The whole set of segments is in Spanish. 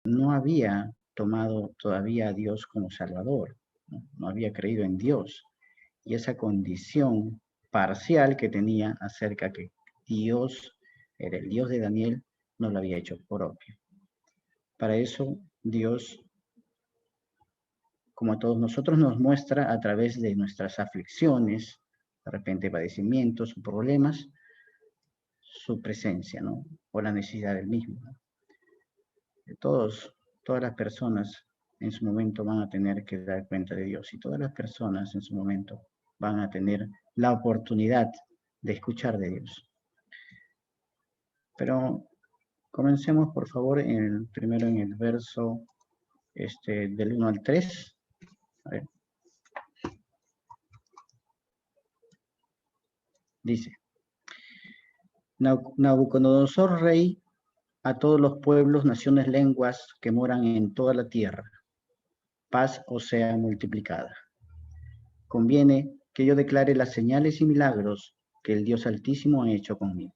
no había tomado todavía a Dios como Salvador, ¿no? No había creído en Dios. Y esa condición parcial que tenía acerca que Dios era el Dios de Daniel, no lo había hecho propio. Para eso Dios, como a todos nosotros, nos muestra a través de nuestras aflicciones, de repente padecimientos o problemas, su presencia, ¿no? O la necesidad del mismo, ¿no? Todas las personas en su momento van a tener que dar cuenta de Dios y todas las personas en su momento van a tener la oportunidad de escuchar de Dios. Pero comencemos, por favor, primero en el verso del 1 al 3. A ver. Dice, Nabucodonosor, rey, a todos los pueblos, naciones, lenguas que moran en toda la tierra, paz os sea multiplicada. Conviene que yo declare las señales y milagros que el Dios Altísimo ha hecho conmigo.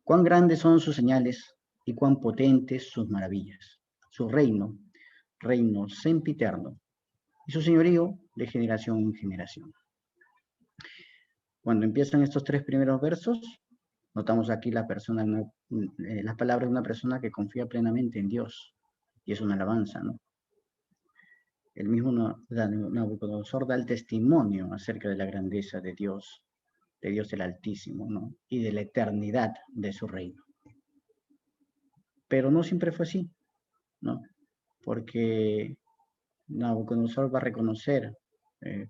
Cuán grandes son sus señales y cuán potentes sus maravillas. Su reino sempiterno, y su señorío de generación en generación. Cuando empiezan estos tres primeros versos, notamos aquí las palabras de una persona que confía plenamente en Dios, y es una alabanza, ¿no? El mismo Nabucodonosor da el testimonio acerca de la grandeza de Dios el Altísimo, ¿no? Y de la eternidad de su reino. Pero no siempre fue así, ¿no? Porque Nabucodonosor va a reconocer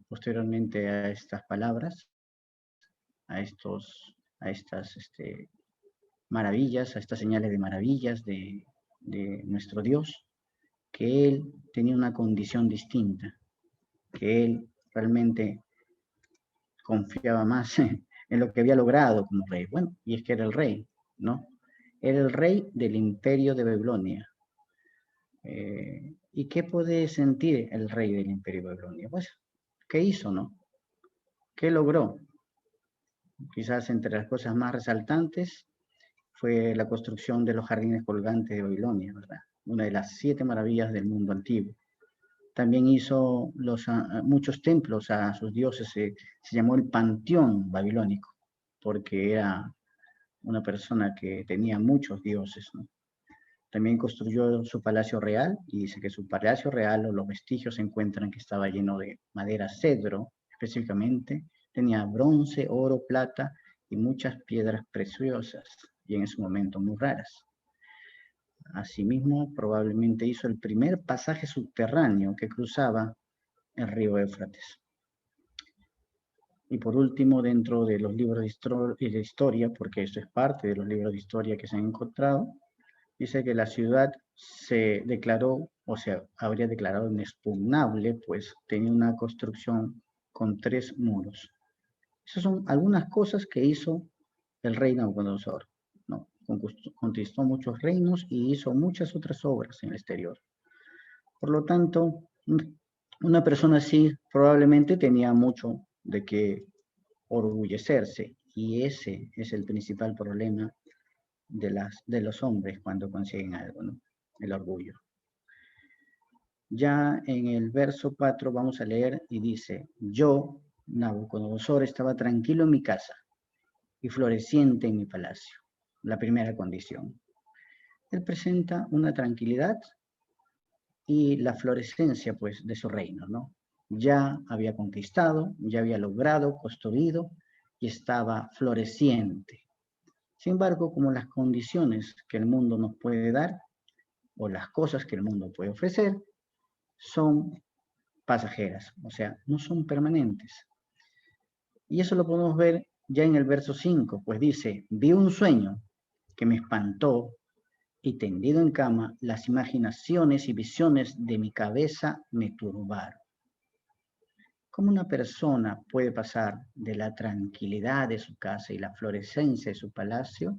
posteriormente a estas palabras, a estas maravillas, a estas señales de maravillas de nuestro Dios, que él tenía una condición distinta, que él realmente confiaba más en lo que había logrado como rey. Bueno, y es que era el rey, ¿no? Era el rey del imperio de Babilonia. ¿Y qué puede sentir el rey del imperio de Babilonia? Pues, ¿qué hizo, no? ¿Qué logró? Quizás entre las cosas más resaltantes fue la construcción de los jardines colgantes de Babilonia, ¿verdad? Una de las 7 maravillas del mundo antiguo. También hizo muchos templos a sus dioses, se llamó el panteón babilónico, porque era una persona que tenía muchos dioses, ¿no? También construyó su palacio real y dice que su palacio real o los vestigios se encuentran que estaba lleno de madera cedro, específicamente, tenía bronce, oro, plata y muchas piedras preciosas y en ese momento muy raras. Asimismo, probablemente hizo el primer pasaje subterráneo que cruzaba el río Éufrates. Y por último, dentro de los libros de historia, porque esto es parte de los libros de historia que se han encontrado, dice que la ciudad se declaró, o sea, habría declarado inexpugnable, pues tenía una construcción con 3 muros. Esas son algunas cosas que hizo el rey Nabucodonosor, ¿no? Conquistó muchos reinos y hizo muchas otras obras en el exterior. Por lo tanto, una persona así probablemente tenía mucho de qué orgullecerse, y ese es el principal problema de los hombres cuando consiguen algo, ¿no? El orgullo. Ya en el verso 4 vamos a leer y dice, yo, Nabucodonosor, estaba tranquilo en mi casa y floreciente en mi palacio. La primera condición. Él presenta una tranquilidad y la florescencia, pues, de su reino, ¿no? Ya había conquistado, ya había logrado, construido y estaba floreciente. Sin embargo, como las condiciones que el mundo nos puede dar o las cosas que el mundo puede ofrecer son pasajeras, o sea, no son permanentes. Y eso lo podemos ver ya en el verso 5, pues dice, vi un sueño que me espantó y tendido en cama, las imaginaciones y visiones de mi cabeza me turbaron. ¿Cómo una persona puede pasar de la tranquilidad de su casa y la florescencia de su palacio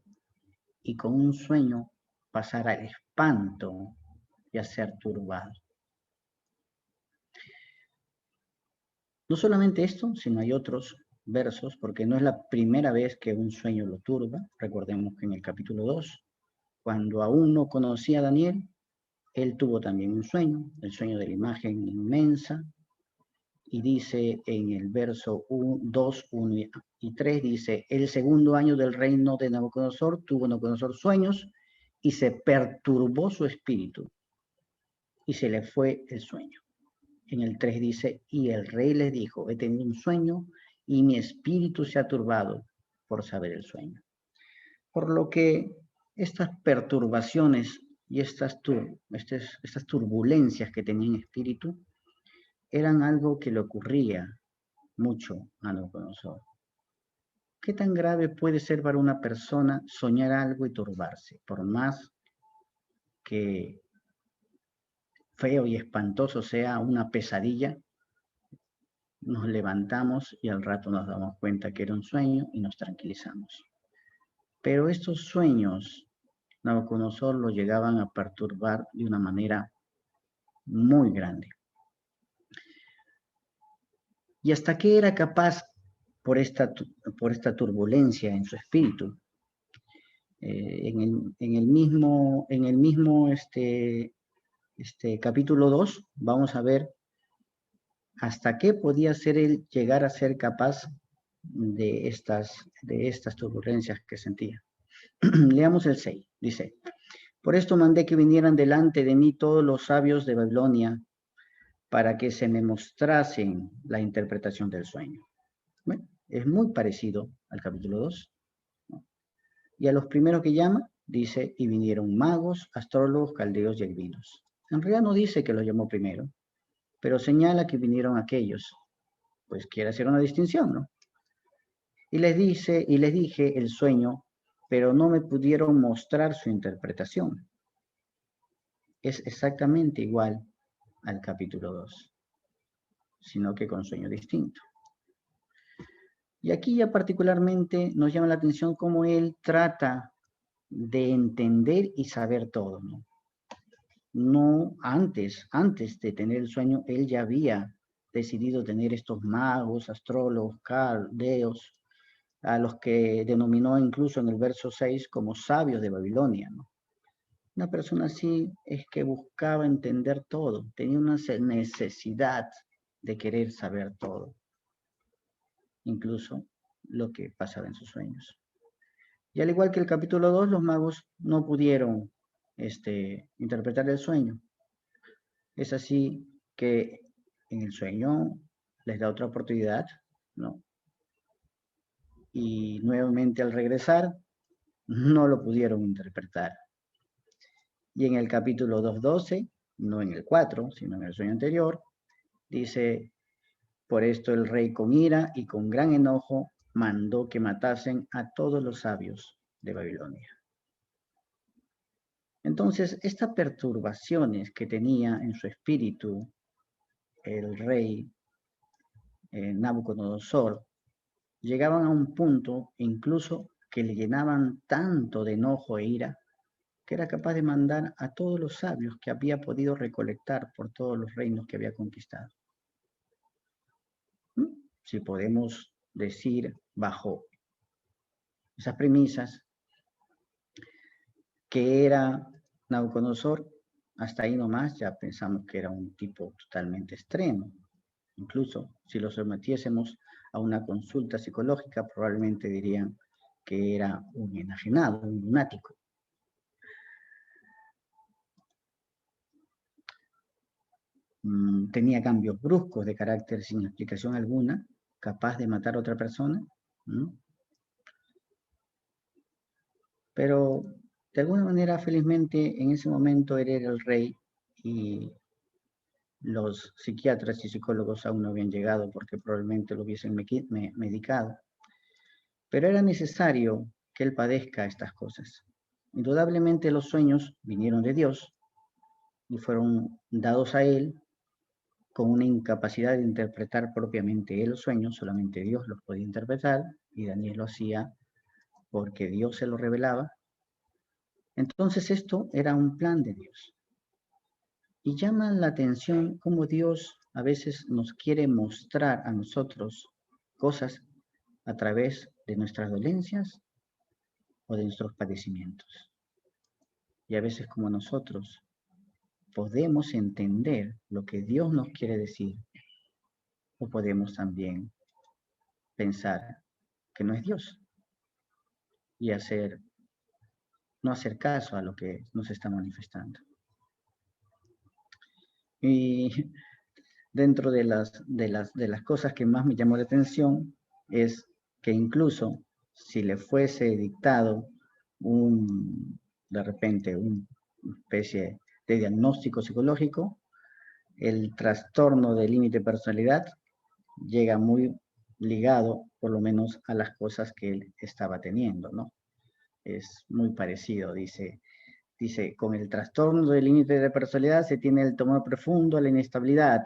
y con un sueño pasar al espanto y a ser turbado? No solamente esto, sino hay otros versos, porque no es la primera vez que un sueño lo turba. Recordemos que en el capítulo 2, cuando aún no conocía a Daniel, él tuvo también un sueño, el sueño de la imagen inmensa, y dice en el verso 2, 1 y 3, dice, el segundo año del reino de Nabucodonosor, tuvo Nabucodonosor sueños y se perturbó su espíritu y se le fue el sueño. En el 3 dice, y el rey les dijo, he tenido un sueño y mi espíritu se ha turbado por saber el sueño. Por lo que estas perturbaciones y estas turbulencias que tenía en espíritu eran algo que le ocurría mucho a Nabucodonosor. ¿Qué tan grave puede ser para una persona soñar algo y turbarse? Por más que feo y espantoso sea una pesadilla, nos levantamos y al rato nos damos cuenta que era un sueño y nos tranquilizamos. Pero estos sueños, Nabucodonosor los llegaban a perturbar de una manera muy grande. ¿Y hasta qué era capaz por esta turbulencia en su espíritu? En el mismo capítulo 2 vamos a ver hasta qué podía ser él llegar a ser capaz de estas turbulencias que sentía. Leamos el 6, dice, por esto mandé que vinieran delante de mí todos los sabios de Babilonia para que se me mostrasen la interpretación del sueño. Bueno, es muy parecido al capítulo 2. ¿No? Y a los primeros que llama, dice, y vinieron magos, astrólogos, caldeos y adivinos. En realidad no dice que los llamó primero, pero señala que vinieron aquellos, pues quiere hacer una distinción, ¿no? Y les dije el sueño, pero no me pudieron mostrar su interpretación. Es exactamente igual al capítulo 2, sino que con sueño distinto. Y aquí ya particularmente nos llama la atención cómo él trata de entender y saber todo, ¿no? No antes de tener el sueño, él ya había decidido tener estos magos, astrólogos, caldeos, a los que denominó incluso en el verso 6 como sabios de Babilonia, ¿no? Una persona así es que buscaba entender todo, tenía una necesidad de querer saber todo, incluso lo que pasaba en sus sueños. Y al igual que el capítulo 2, los magos no pudieron interpretar el sueño. Es así que en el sueño les da otra oportunidad, ¿no? Y nuevamente al regresar, no lo pudieron interpretar. Y en el capítulo 2:12, no en el 4, sino en el sueño anterior, dice, por esto el rey con ira y con gran enojo mandó que matasen a todos los sabios de Babilonia. Entonces, estas perturbaciones que tenía en su espíritu el rey Nabucodonosor llegaban a un punto incluso que le llenaban tanto de enojo e ira que era capaz de mandar a todos los sabios que había podido recolectar por todos los reinos que había conquistado. Si podemos decir bajo esas premisas que era Nabucodonosor, hasta ahí nomás ya pensamos que era un tipo totalmente extremo. Incluso si lo sometiésemos a una consulta psicológica, probablemente dirían que era un enajenado, un lunático. Tenía cambios bruscos de carácter sin explicación alguna, capaz de matar a otra persona. Pero de alguna manera, felizmente, en ese momento él era el rey y los psiquiatras y psicólogos aún no habían llegado porque probablemente lo hubiesen medicado. Pero era necesario que él padezca estas cosas. Indudablemente los sueños vinieron de Dios y fueron dados a él con una incapacidad de interpretar propiamente él los sueños, solamente Dios los podía interpretar y Daniel lo hacía porque Dios se lo revelaba. Entonces esto era un plan de Dios. Y llama la atención cómo Dios a veces nos quiere mostrar a nosotros cosas a través de nuestras dolencias o de nuestros padecimientos. Y a veces como nosotros podemos entender lo que Dios nos quiere decir, o podemos también pensar que no es Dios y no hacer caso a lo que nos está manifestando. Y dentro de las cosas que más me llamó la atención es que incluso si le fuese dictado de repente una especie de diagnóstico psicológico, el trastorno de límite de personalidad llega muy ligado, por lo menos, a las cosas que él estaba teniendo, ¿no? Es muy parecido, dice, con el trastorno del límite de personalidad se tiene el temor profundo a la inestabilidad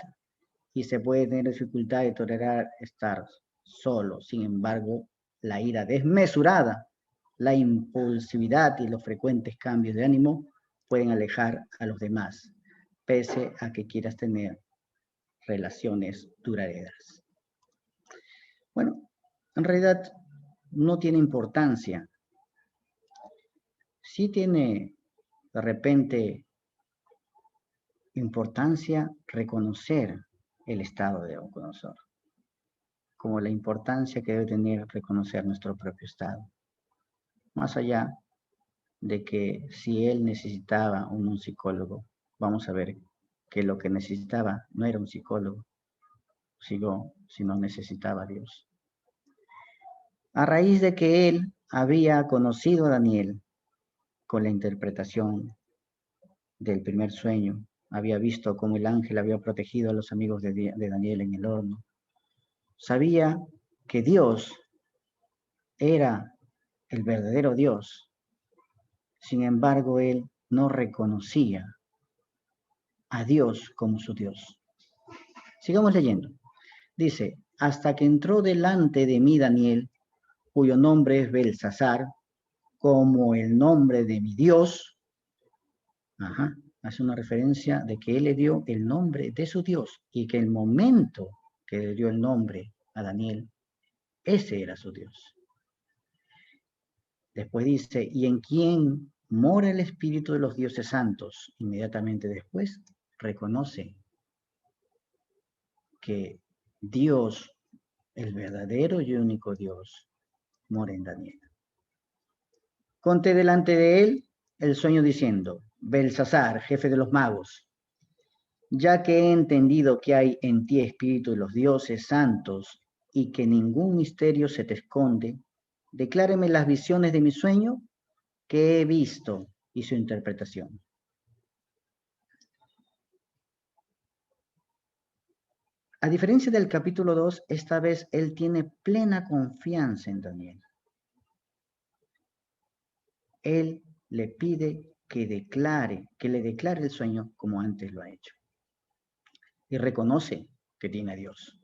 y se puede tener dificultad de tolerar estar solo. Sin embargo, la ira desmesurada, la impulsividad y los frecuentes cambios de ánimo pueden alejar a los demás, pese a que quieras tener relaciones duraderas. Bueno, en realidad no tiene importancia. Sí tiene de repente importancia reconocer el estado de Nabucodonosor, como la importancia que debe tener reconocer nuestro propio estado. Más allá de que si él necesitaba un psicólogo, vamos a ver que lo que necesitaba no era un psicólogo, sino necesitaba a Dios. A raíz de que él había conocido a Daniel con la interpretación del primer sueño, había visto cómo el ángel había protegido a los amigos de Daniel en el horno, sabía que Dios era el verdadero Dios. Sin embargo, él no reconocía a Dios como su Dios. Sigamos leyendo. Dice, hasta que entró delante de mí Daniel, cuyo nombre es Belsasar, como el nombre de mi Dios. Hace una referencia de que él le dio el nombre de su Dios y que el momento que le dio el nombre a Daniel, ese era su Dios. Después dice, y en quien mora el espíritu de los dioses santos. Inmediatamente después reconoce que Dios, el verdadero y único Dios, mora en Daniel. Conté delante de él el sueño diciendo, Belsasar, jefe de los magos, ya que he entendido que hay en ti espíritu de los dioses santos y que ningún misterio se te esconde, decláreme las visiones de mi sueño que he visto y su interpretación. A diferencia del capítulo 2, esta vez él tiene plena confianza en Daniel. Él le pide que le declare el sueño como antes lo ha hecho. Y reconoce que tiene a Dios.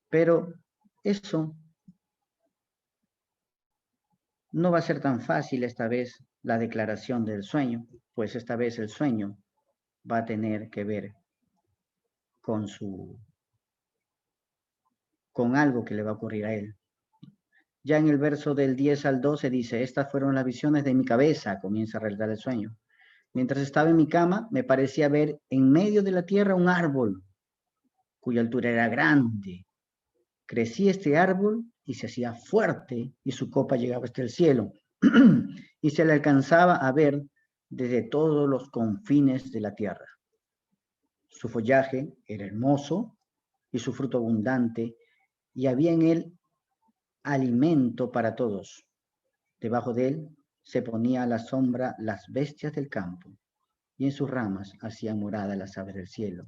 Pero eso no va a ser tan fácil esta vez la declaración del sueño, pues esta vez el sueño va a tener que ver con algo que le va a ocurrir a él. Ya en el verso del 10 al 12 dice, estas fueron las visiones de mi cabeza, comienza a relatar el sueño. Mientras estaba en mi cama, me parecía ver en medio de la tierra un árbol, cuya altura era grande. Crecía este árbol y se hacía fuerte, y su copa llegaba hasta el cielo, y se le alcanzaba a ver desde todos los confines de la tierra. Su follaje era hermoso, y su fruto abundante, y había en él alimento para todos. Debajo de él se ponía a la sombra las bestias del campo, y en sus ramas hacían morada las aves del cielo,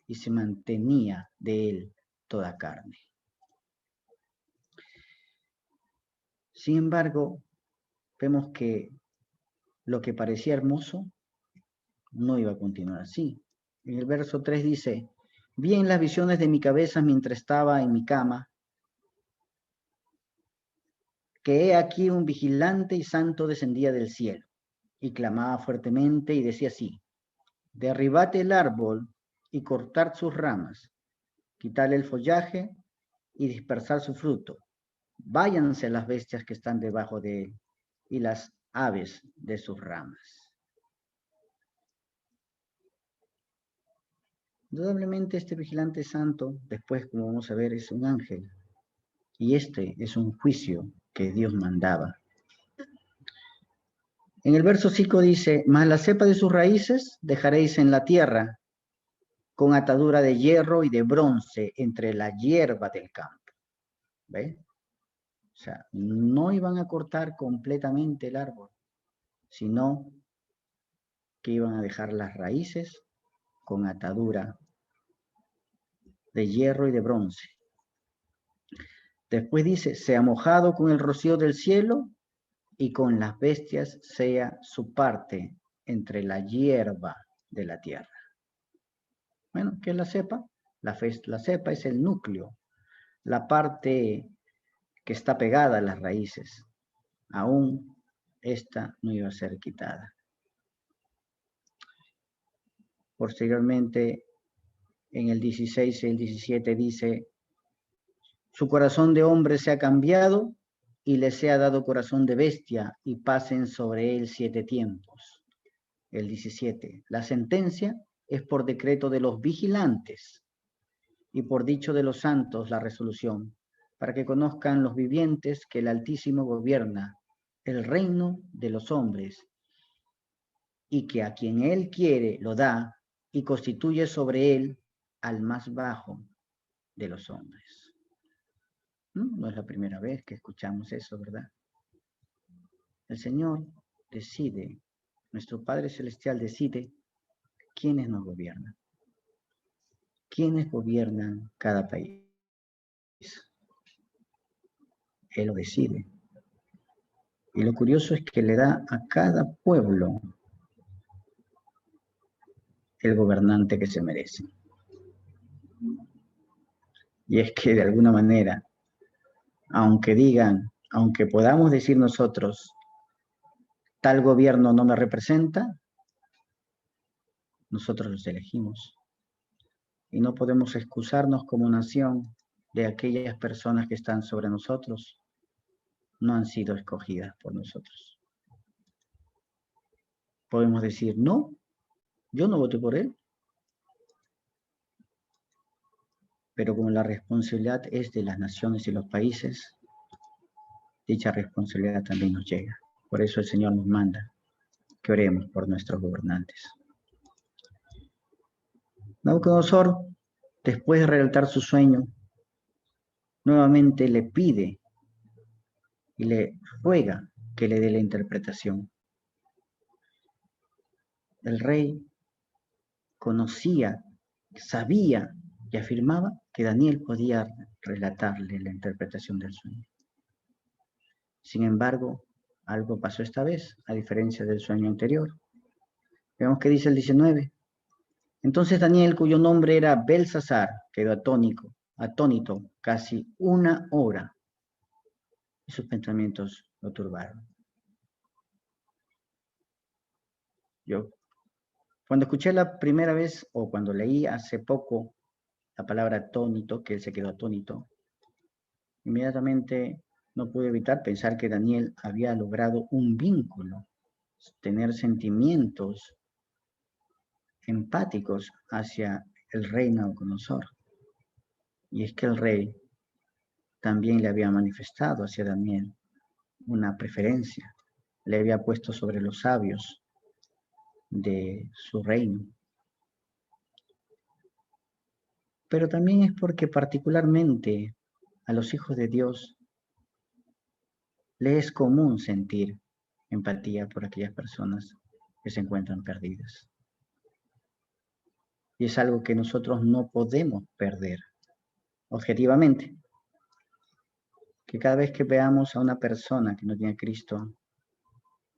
y se mantenía de él toda carne. Sin embargo, vemos que lo que parecía hermoso no iba a continuar así. En el verso 3 dice, vi en las visiones de mi cabeza mientras estaba en mi cama, que he aquí un vigilante y santo descendía del cielo, y clamaba fuertemente y decía así, derribad el árbol y cortad sus ramas, quitad el follaje y dispersad su fruto. Váyanse las bestias que están debajo de él y las aves de sus ramas. Indudablemente este vigilante santo, después como vamos a ver, es un ángel. Y este es un juicio que Dios mandaba. En el verso 5 dice, mas la cepa de sus raíces dejaréis en la tierra, con atadura de hierro y de bronce entre la hierba del campo. ¿Ve? O sea, no iban a cortar completamente el árbol, sino que iban a dejar las raíces con atadura de hierro y de bronce. Después dice, sea mojado con el rocío del cielo y con las bestias sea su parte entre la hierba de la tierra. Bueno, ¿qué es la cepa? La cepa es el núcleo, la parte que está pegada a las raíces. Aún esta no iba a ser quitada. Posteriormente, en el 16 y el 17 dice, su corazón de hombre se ha cambiado y le sea dado corazón de bestia y pasen sobre él 7 tiempos. El 17, la sentencia es por decreto de los vigilantes y por dicho de los santos la resolución, para que conozcan los vivientes que el Altísimo gobierna el reino de los hombres y que a quien él quiere lo da y constituye sobre él al más bajo de los hombres. No es la primera vez que escuchamos eso, ¿verdad? El Señor decide, nuestro Padre Celestial decide quiénes nos gobiernan, quiénes gobiernan cada país. Él lo decide. Y lo curioso es que le da a cada pueblo el gobernante que se merece. Y es que de alguna manera, aunque digan, aunque podamos decir nosotros, tal gobierno no me representa, nosotros los elegimos. Y no podemos excusarnos como nación de aquellas personas que están sobre nosotros, no han sido escogidas por nosotros. Podemos decir, no, yo no voté por él. Pero como la responsabilidad es de las naciones y los países, dicha responsabilidad también nos llega. Por eso el Señor nos manda que oremos por nuestros gobernantes. Nabucodonosor, después de relatar su sueño, nuevamente le pide y le ruega que le dé la interpretación. El rey conocía, sabía y afirmaba que Daniel podía relatarle la interpretación del sueño. Sin embargo, algo pasó esta vez, a diferencia del sueño anterior. Veamos qué dice el 19. Entonces Daniel, cuyo nombre era Belsasar, quedó atónito casi 1 hora, y sus pensamientos lo turbaron. Yo, cuando escuché la primera vez, o cuando leí hace poco la palabra atónito, que él se quedó atónito, inmediatamente no pude evitar pensar que Daniel había logrado un vínculo, tener sentimientos empáticos hacia el rey Nabucodonosor. Y es que el rey también le había manifestado hacia Daniel una preferencia, le había puesto sobre los sabios de su reino. Pero también es porque particularmente a los hijos de Dios les es común sentir empatía por aquellas personas que se encuentran perdidas. Y es algo que nosotros no podemos perder objetivamente. Que cada vez que veamos a una persona que no tiene a Cristo,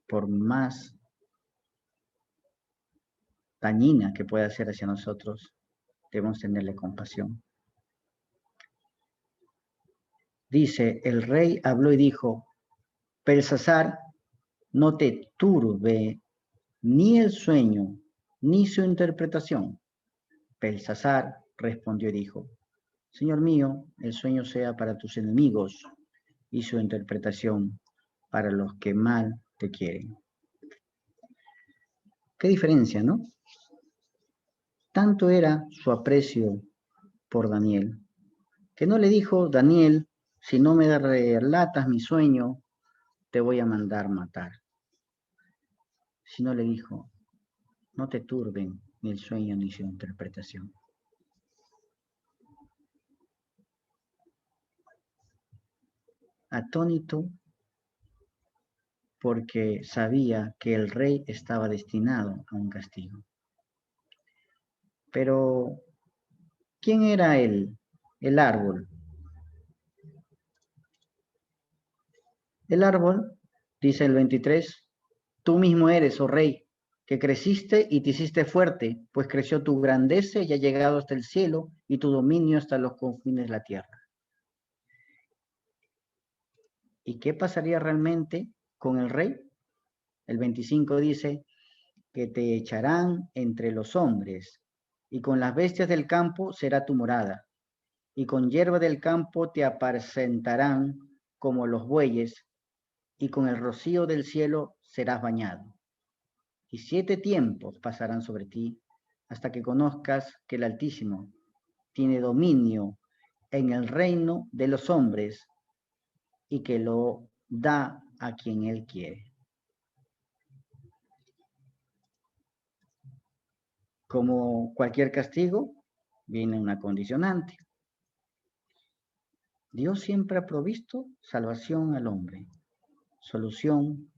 por más dañina que pueda ser hacia nosotros, debemos tenerle compasión. Dice, el rey habló y dijo, Belsasar, no te turbe ni el sueño, ni su interpretación. Belsasar respondió y dijo, Señor mío, el sueño sea para tus enemigos y su interpretación para los que mal te quieren. Qué diferencia, ¿no? Tanto era su aprecio por Daniel, que no le dijo: Daniel, si no me relatas mi sueño, te voy a mandar matar. Sino le dijo: no te turben ni el sueño ni su interpretación. Atónito, porque sabía que el rey estaba destinado a un castigo. Pero, ¿quién era él? El árbol. El árbol, dice el 23, tú mismo eres, oh rey, que creciste y te hiciste fuerte, pues creció tu grandeza y ha llegado hasta el cielo y tu dominio hasta los confines de la tierra. ¿Y qué pasaría realmente con el rey? El 25 dice que te echarán entre los hombres y con las bestias del campo será tu morada y con hierba del campo te apacentarán como los bueyes y con el rocío del cielo serás bañado. Y 7 tiempos pasarán sobre ti hasta que conozcas que el Altísimo tiene dominio en el reino de los hombres y que lo da a quien él quiere. Como cualquier castigo, viene una condicionante. Dios siempre ha provisto salvación al hombre, solución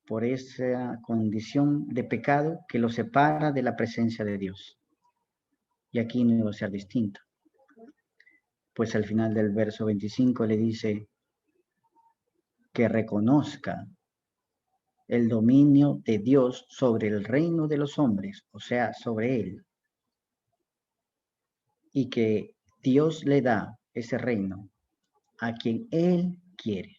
por esa condición de pecado que lo separa de la presencia de Dios. Y aquí no iba a ser distinto. Pues al final del verso 25 le dice que reconozca el dominio de Dios sobre el reino de los hombres, o sea, sobre él, y que Dios le da ese reino a quien él quiere.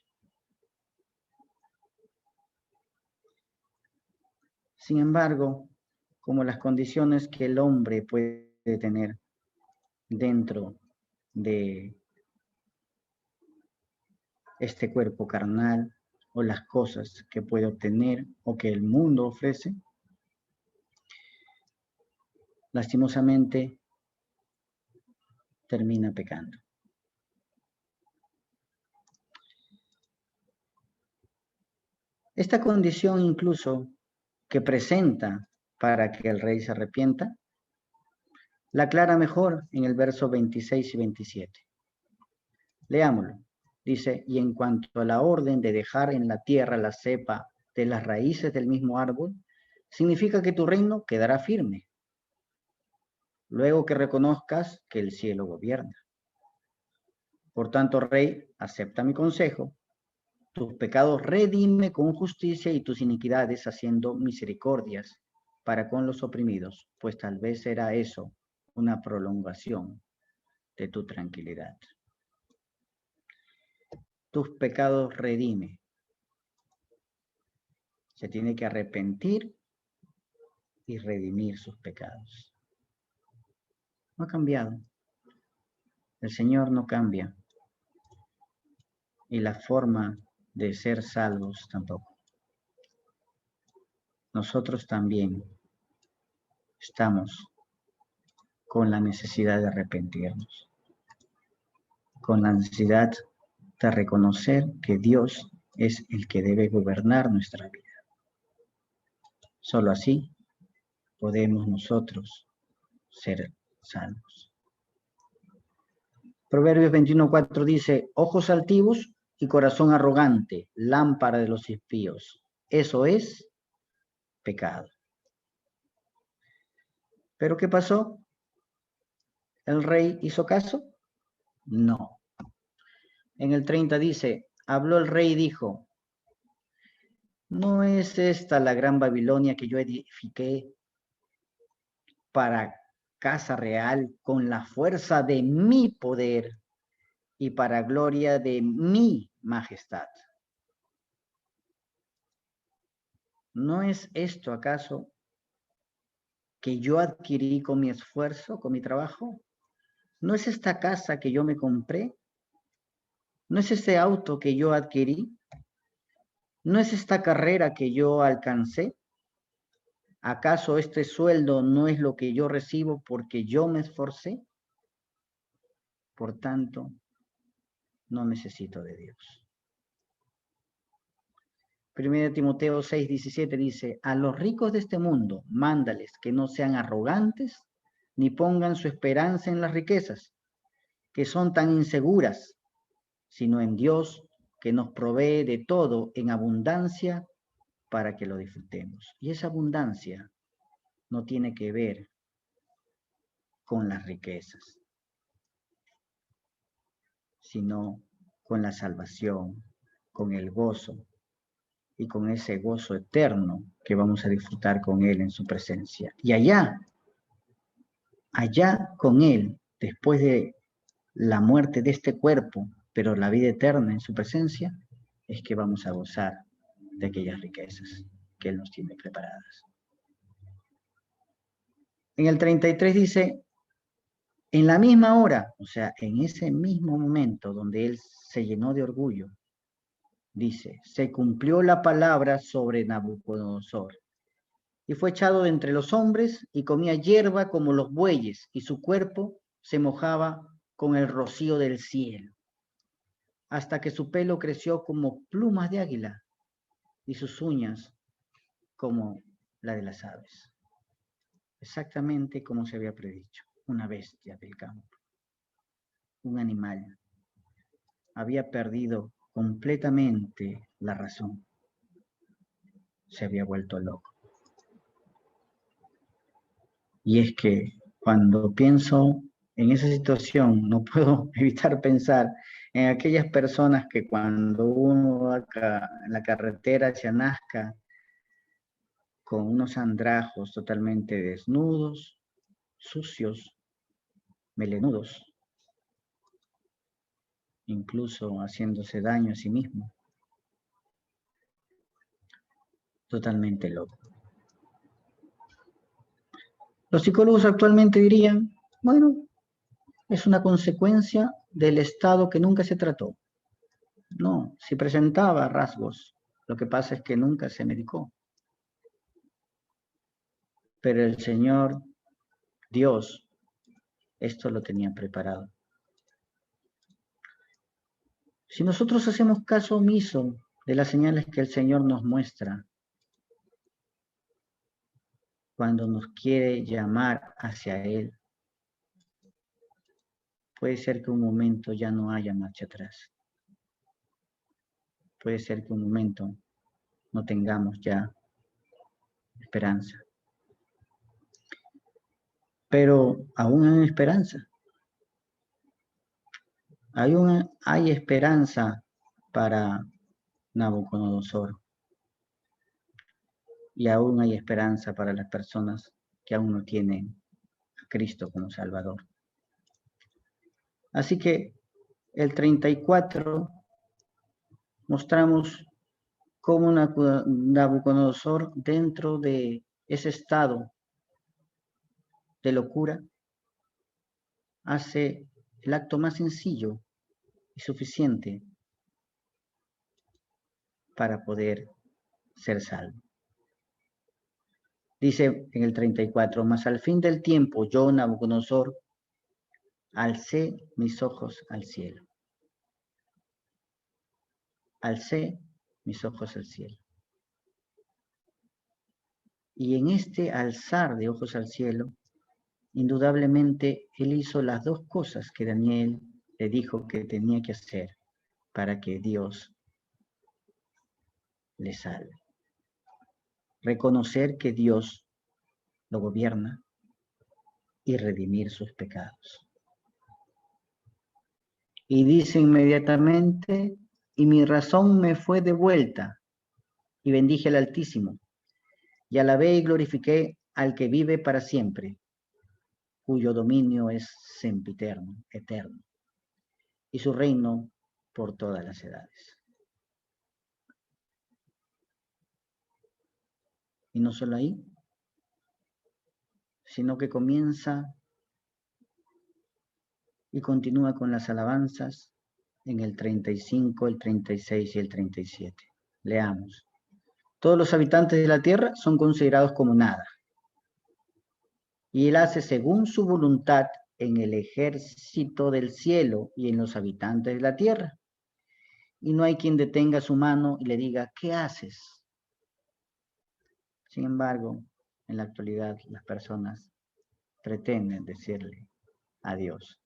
Sin embargo, como las condiciones que el hombre puede tener dentro de este cuerpo carnal o las cosas que puede obtener o que el mundo ofrece, lastimosamente termina pecando. Esta condición incluso que presenta para que el rey se arrepienta, la aclara mejor en el verso 26 y 27. Leámoslo. Dice, y en cuanto a la orden de dejar en la tierra la cepa de las raíces del mismo árbol, significa que tu reino quedará firme, luego que reconozcas que el cielo gobierna. Por tanto, rey, acepta mi consejo, tus pecados redime con justicia y tus iniquidades haciendo misericordias para con los oprimidos, pues tal vez será eso una prolongación de tu tranquilidad. Tus pecados redime. Se tiene que arrepentir y redimir sus pecados. No ha cambiado. El Señor no cambia. Y la forma de ser salvos tampoco. Nosotros también estamos con la necesidad de arrepentirnos, con la necesidad de reconocer que Dios es el que debe gobernar nuestra vida. Solo así podemos nosotros ser salvos. Proverbios 21:4 dice, ojos altivos y corazón arrogante, lámpara de los impíos. Eso es pecado. ¿Pero qué pasó? ¿El rey hizo caso? No. En el 30 dice, habló el rey y dijo, ¿no es esta la gran Babilonia que yo edifiqué para casa real con la fuerza de mi poder y para gloria de mi majestad? ¿No es esto acaso que yo adquirí con mi esfuerzo, con mi trabajo? ¿No es esta casa que yo me compré? ¿No es este auto que yo adquirí? ¿No es esta carrera que yo alcancé? ¿Acaso este sueldo no es lo que yo recibo porque yo me esforcé? Por tanto, no necesito de Dios. 1 Timoteo 6:17 dice, a los ricos de este mundo, mándales que no sean arrogantes, ni pongan su esperanza en las riquezas, que son tan inseguras, sino en Dios, que nos provee de todo en abundancia para que lo disfrutemos. Y esa abundancia no tiene que ver con las riquezas, sino con la salvación, con el gozo y con ese gozo eterno que vamos a disfrutar con Él en su presencia. Y allá con Él, después de la muerte de este cuerpo, pero la vida eterna en su presencia, es que vamos a gozar de aquellas riquezas que Él nos tiene preparadas. En el 33 dice, en la misma hora, o sea, en ese mismo momento donde Él se llenó de orgullo, dice, se cumplió la palabra sobre Nabucodonosor, y fue echado de entre los hombres y comía hierba como los bueyes, y su cuerpo se mojaba con el rocío del cielo, hasta que su pelo creció como plumas de águila y sus uñas como la de las aves. Exactamente como se había predicho, una bestia del campo, un animal. Había perdido completamente la razón. Se había vuelto loco. Y es que cuando pienso en esa situación, no puedo evitar pensar en aquellas personas que cuando uno va en la carretera hacia Nazca, con unos andrajos totalmente desnudos, sucios, melenudos, incluso haciéndose daño a sí mismo, totalmente loco. Los psicólogos actualmente dirían, bueno, es una consecuencia del estado que nunca se trató. No, si presentaba rasgos, lo que pasa es que nunca se medicó. Pero el Señor, Dios, esto lo tenía preparado. Si nosotros hacemos caso omiso de las señales que el Señor nos muestra, cuando nos quiere llamar hacia Él, puede ser que un momento ya no haya marcha atrás. Puede ser que un momento no tengamos ya esperanza. Pero aún hay esperanza. Hay esperanza para Nabucodonosor. Y aún hay esperanza para las personas que aún no tienen a Cristo como Salvador. Así que el 34 mostramos cómo Nabucodonosor, dentro de ese estado de locura, hace el acto más sencillo y suficiente para poder ser salvo. Dice en el 34, mas al fin del tiempo yo, Nabucodonosor, alcé mis ojos al cielo. Alcé mis ojos al cielo. Y en este alzar de ojos al cielo, indudablemente él hizo las dos cosas que Daniel le dijo que tenía que hacer para que Dios le salve. Reconocer que Dios lo gobierna y redimir sus pecados. Y dice inmediatamente, y mi razón me fue devuelta, y bendije al Altísimo, y alabé y glorifiqué al que vive para siempre, cuyo dominio es sempiterno, eterno, y su reino por todas las edades. Y no solo ahí, sino que comienza y continúa con las alabanzas en el 35, el 36 y el 37. Leamos. Todos los habitantes de la tierra son considerados como nada. y Él hace según su voluntad en el ejército del cielo y en los habitantes de la tierra. Y no hay quien detenga su mano y le diga, ¿qué haces? Sin embargo, en la actualidad las personas pretenden decirle a Dios,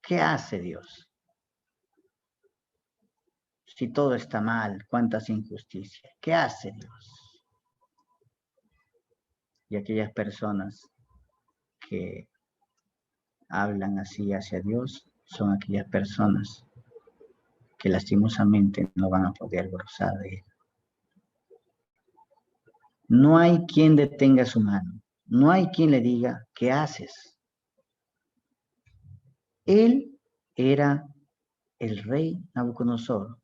¿qué hace Dios? Si todo está mal, cuántas injusticias, ¿qué hace Dios? Y aquellas personas que hablan así hacia Dios son aquellas personas que lastimosamente no van a poder gozar de Él. No hay quien detenga su mano, no hay quien le diga, ¿qué haces? Él era el rey Nabucodonosor,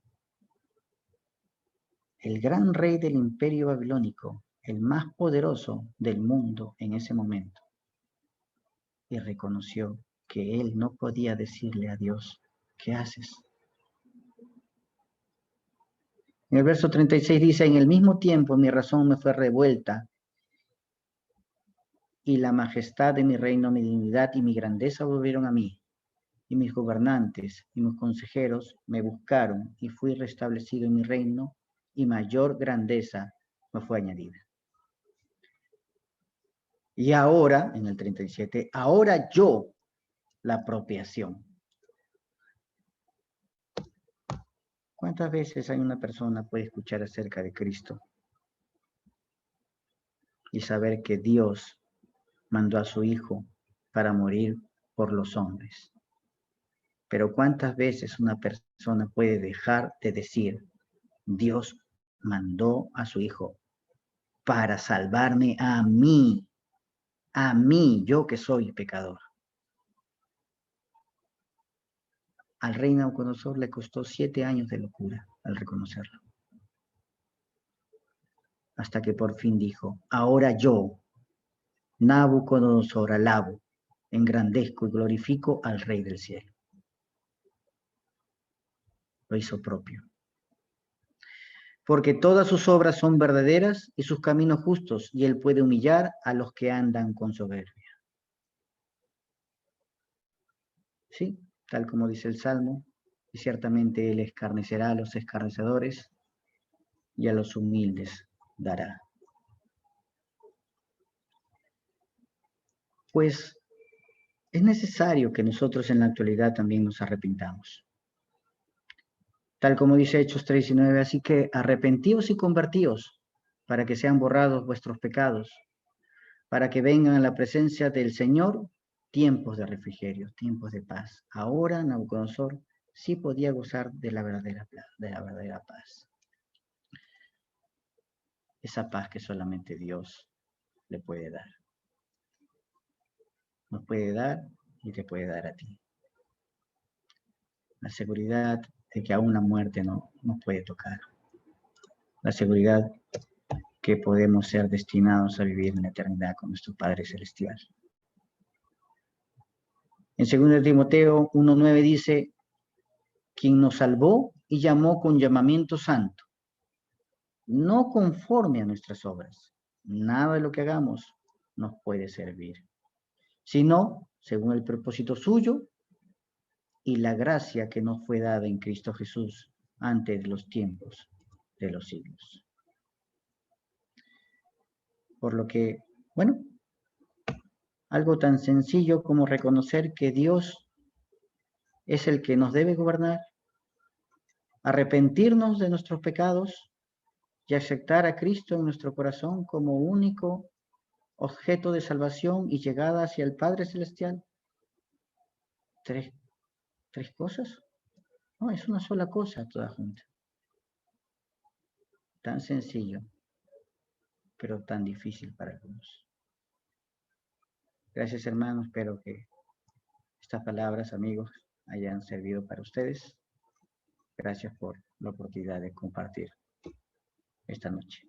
el gran rey del imperio babilónico, el más poderoso del mundo en ese momento, y reconoció que él no podía decirle a Dios, ¿qué haces? En el verso 36 dice, en el mismo tiempo mi razón me fue revuelta y la majestad de mi reino, mi dignidad y mi grandeza volvieron a mí. Y mis gobernantes y mis consejeros me buscaron y fui restablecido en mi reino y mayor grandeza me fue añadida. Y ahora, en el 37, ahora yo la apropiación. ¿Cuántas veces hay una persona puede escuchar acerca de Cristo y saber que Dios mandó a su Hijo para morir por los hombres? Pero ¿cuántas veces una persona puede dejar de decir, Dios mandó a su Hijo para salvarme a mí, yo que soy pecador? Al rey Nabucodonosor le costó 7 años de locura al reconocerlo. Hasta que por fin dijo, ahora yo, Nabucodonosor, alabo, engrandezco y glorifico al Rey del cielo. Lo hizo propio. Porque todas sus obras son verdaderas y sus caminos justos, y él puede humillar a los que andan con soberbia. Sí, tal como dice el Salmo, y ciertamente él escarnecerá a los escarnecedores y a los humildes dará. Pues es necesario que nosotros en la actualidad también nos arrepintamos. Tal como dice Hechos 3:19, así que arrepentíos y convertíos para que sean borrados vuestros pecados, para que vengan a la presencia del Señor tiempos de refrigerio, tiempos de paz. Ahora Nabucodonosor sí podía gozar de la verdadera paz. Esa paz que solamente Dios le puede dar. Nos puede dar y te puede dar a ti. La seguridad de que aún la muerte no nos puede tocar. La seguridad que podemos ser destinados a vivir en la eternidad con nuestro Padre Celestial. En 2 Timoteo 1:9 dice, quien nos salvó y llamó con llamamiento santo, no conforme a nuestras obras. Nada de lo que hagamos nos puede servir, sino según el propósito suyo y la gracia que nos fue dada en Cristo Jesús antes de los tiempos de los siglos. Por lo que, bueno, algo tan sencillo como reconocer que Dios es el que nos debe gobernar, arrepentirnos de nuestros pecados y aceptar a Cristo en nuestro corazón como único objeto de salvación y llegada hacia el Padre Celestial. ¿Tres cosas? No, es una sola cosa toda junta. Tan sencillo, pero tan difícil para algunos. Gracias, hermanos. Espero que estas palabras, amigos, hayan servido para ustedes. Gracias por la oportunidad de compartir esta noche.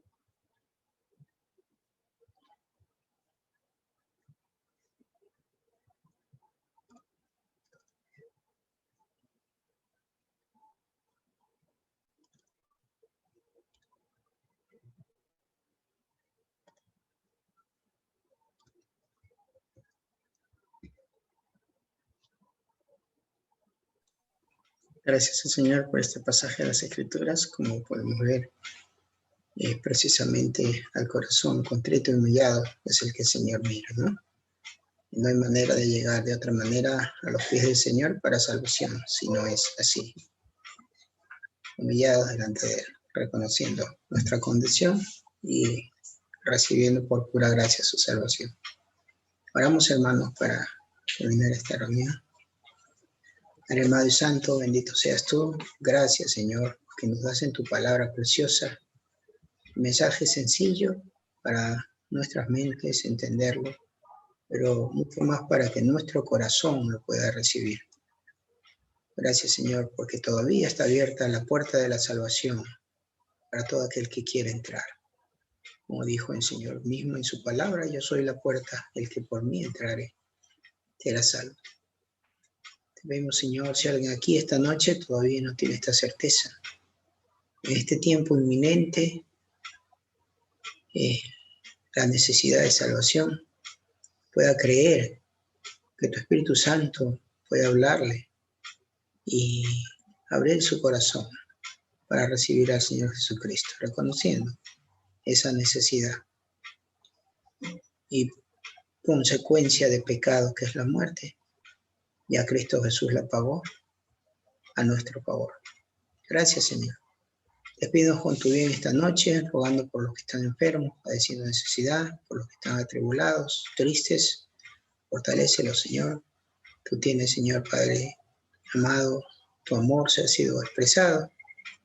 Gracias al Señor por este pasaje de las Escrituras. Como podemos ver, precisamente al corazón contrito y humillado es el que el Señor mira, ¿no? Y no hay manera de llegar de otra manera a los pies del Señor para salvación, si no es así. Humillados delante de Él, reconociendo nuestra condición y recibiendo por pura gracia su salvación. Oramos, hermanos, para terminar esta reunión. Padre amado y santo, bendito seas tú. Gracias, Señor, que nos das en tu palabra preciosa un mensaje sencillo para nuestras mentes entenderlo, pero mucho más para que nuestro corazón lo pueda recibir. Gracias, Señor, porque todavía está abierta la puerta de la salvación para todo aquel que quiera entrar. Como dijo el Señor mismo en su palabra, yo soy la puerta, el que por mí entrare será salvo. Te pedimos, Señor, si alguien aquí esta noche todavía no tiene esta certeza, en este tiempo inminente, la necesidad de salvación, pueda creer que tu Espíritu Santo puede hablarle y abrir su corazón para recibir al Señor Jesucristo, reconociendo esa necesidad y consecuencia de pecado que es la muerte. Ya Cristo Jesús la pagó a nuestro favor. Gracias, Señor. Te pido con tu bien esta noche, rogando por los que están enfermos, padeciendo necesidad, por los que están atribulados, tristes. Fortalécelos, Señor. Tú tienes, Señor Padre amado, tu amor se ha sido expresado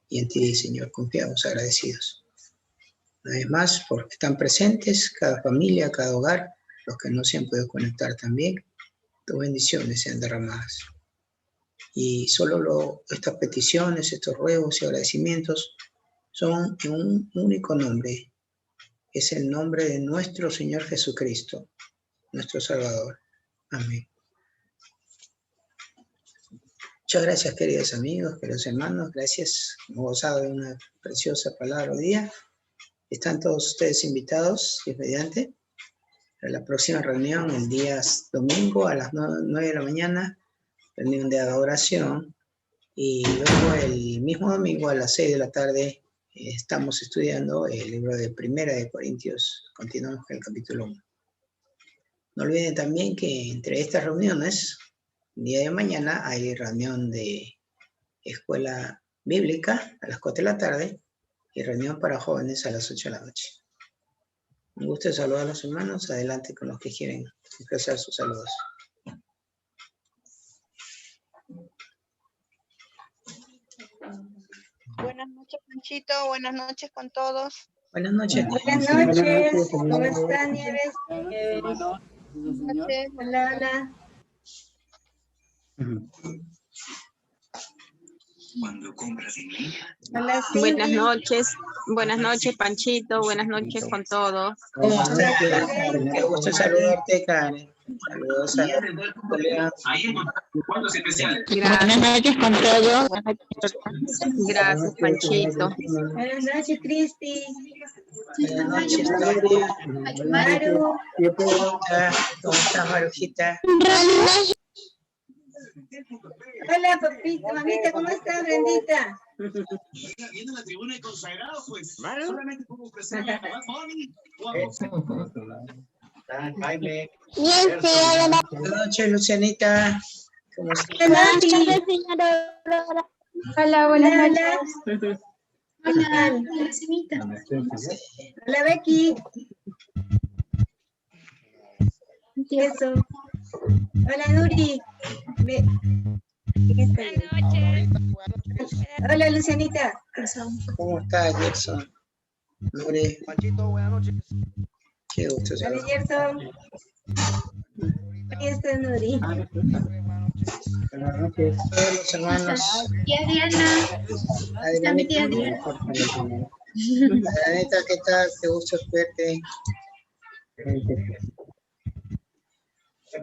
y en ti, Señor, confiamos agradecidos. Una vez más, porque están presentes cada familia, cada hogar, los que no se han podido conectar también, tus bendiciones sean derramadas. Y solo estas peticiones, estos ruegos y agradecimientos son en un único nombre. Es el nombre de nuestro Señor Jesucristo, nuestro Salvador. Amén. Muchas gracias, queridos amigos, queridos hermanos. Gracias. Hemos gozado de una preciosa palabra hoy día. Están todos ustedes invitados, si es mediante, a la próxima reunión el día domingo a las 9 de la mañana, reunión de adoración. Y luego el mismo domingo a las 6 de la tarde estamos estudiando el libro de Primera de Corintios. Continuamos con el capítulo 1. No olviden también que entre estas reuniones, el día de mañana hay reunión de escuela bíblica a las 4 de la tarde y reunión para jóvenes a las 8 de la noche. Un gusto saludar a los hermanos. Adelante con los que quieren expresar sus saludos. Buenas noches, Panchito. Buenas noches con todos. Buenas noches. Buenas noches. ¿Cómo están, Nieves? Buenas noches. Hola, hola. Cuando compras en línea. Hola, Cindy. Buenas noches, Panchito, buenas noches con todos. ¿Cómo estás? Qué gusto saludarte, Karen. Saludos a colega. Buenas noches con todos. Gracias, Panchito. Buenas noches, Cristi. Buenas noches, Claudia. Maru. ¿Cómo estás, Marujita? Hola, papita, mamita, ¿cómo estás, Brendita? Viendo la tribuna de consagrados, pues solamente como presenta a Bad Bunny o a Jaime. Buenas noches, Lucianita. ¿Cómo estás? Hola, buenas noches. Hola, hola, Becky. Eso. Hola, Nuri. Hola, Lucianita. ¿Cómo estás, Gerson? Nuri. Panchito, buenas noches. Qué gusto Hola, saludarte. Gerson. Aquí está Nuri. Buenas noches. Todos los hermanos. Tía Diana. Adrianita. Adrianita, ¿qué tal? Qué gusto verte.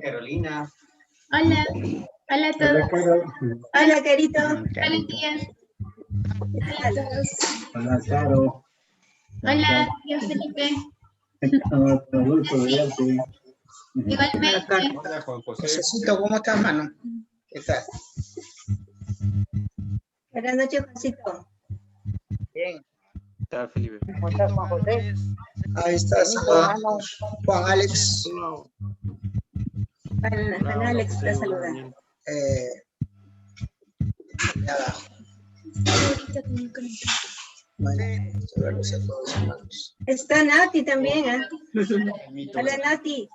Carolina. Hola. Hola a todos. Hola, Carito. Hola, tía. Hola a todos. Hola, Caro. Hola, tío Felipe. Igualmente. Hola, Juan José. Necesito, ¿cómo estás, mano? ¿Qué tal? Buenas noches, Juancito. Bien. Está Felipe. ¿Cómo estás, Juan José? Ahí está, Juan Alex. Juan Alex te saluda. De abajo. Bueno, saludos a todos, hermanos. Está Nati también, ¿eh? Hola, Nati.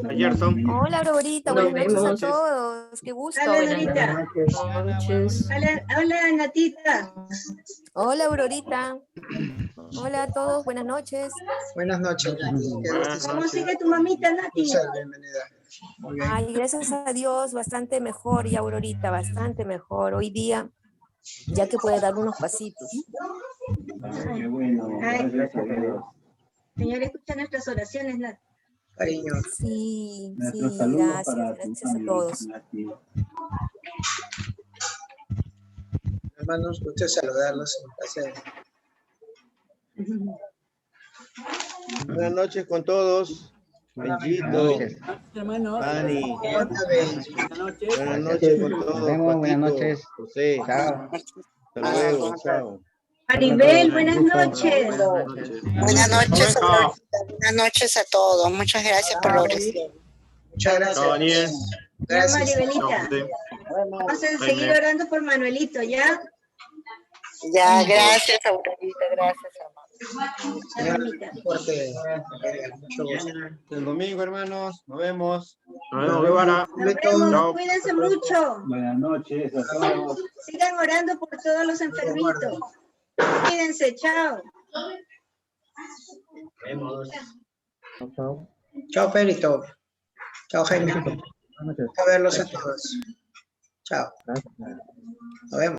Gerson. Hola, Aurorita. Nos Buenas noches a vemos. todos. Qué gusto. Hola, Aurorita. Buenas noches. Hola, Natita. Hola, Aurorita. Hola a todos. Buenas noches. Buenas noches. ¿Cómo sigue tu mamita, Nati? Bienvenida. Muy bien. Ay, gracias a Dios, bastante mejor y Aurorita, bastante mejor. Hoy día, ya que puede dar unos pasitos. Ay, Señor, escucha nuestras oraciones, Nati. Cariño. Sí, sí, gracias a todos. Hermanos, gusto saludarlos. Buenas noches con todos. Benjito, Dani. Buenas noches con todos. Nos vemos, buenas Patito, noches. José. Chao. Hasta luego. Chao. Maribel, buenas noches. Buenas noches, Aurorita. Buenas noches a todos. Muchas gracias por la oración. Muchas gracias. Chao, Daniel. Ya, Gracias. Maribelita. Vamos a seguir orando por Manuelito, ¿ya? Ya, gracias, Aurorita. Gracias, amor. Señora, fuerte. Mucho gusto. El domingo, hermanos. Nos vemos. Nos vemos, Guevara. Nos vemos, Chao. cuídense mucho. Buenas noches a todos. Sigan orando por todos los enfermitos. Cuídense, chao. Chao, Perito. Chao, Jaime. A verlos a todos. Chao. Nos vemos.